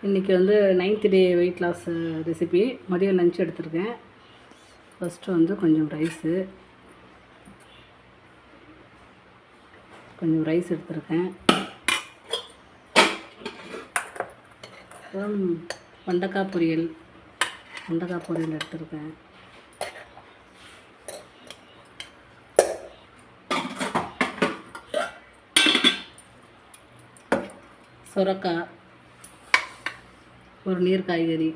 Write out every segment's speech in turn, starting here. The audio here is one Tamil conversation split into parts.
இன்றைக்கி வந்து 9th day weight loss recipe. மதியம் லஞ்ச் எடுத்திருக்கேன். ஃபஸ்ட்டு வந்து கொஞ்சம் ரைஸ் எடுத்திருக்கேன். அப்புறம் வெண்டைக்காய் பொரியல் எடுத்திருக்கேன். சுரக்காய், ஒரு நீர் காய்கறி,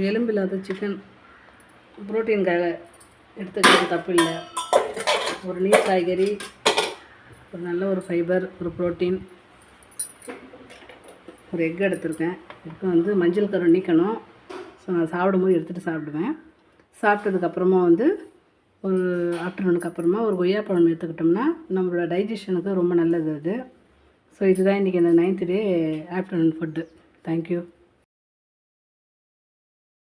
எலும்பில்லாத சிக்கன் ப்ரோட்டீனுக்காக எடுத்துக்கிறது தப்பு இல்லை. ஒரு நீர் காய்கறி, ஒரு நல்ல ஒரு ஃபைபர், ஒரு ப்ரோட்டீன், ஒரு எக் எடுத்திருக்கேன். எக்கு வந்து மஞ்சள் கரு நீக்கணும். ஸோ நான் சாப்பிடும்போது எடுத்துகிட்டு சாப்பிடுவேன். சாப்பிட்டதுக்கப்புறமா வந்து ஒரு ஆஃப்டர்நூனுக்கு அப்புறமா ஒரு கொய்யாப்பழம் எடுத்துக்கிட்டோம்னா நம்மளோட டைஜஷனுக்கு ரொம்ப நல்லது அது. ஸோ இதுதான் இன்றைக்கி இந்த 9th டே ஆஃப்டர்நூன் ஃபுட்டு. தேங்க்யூ.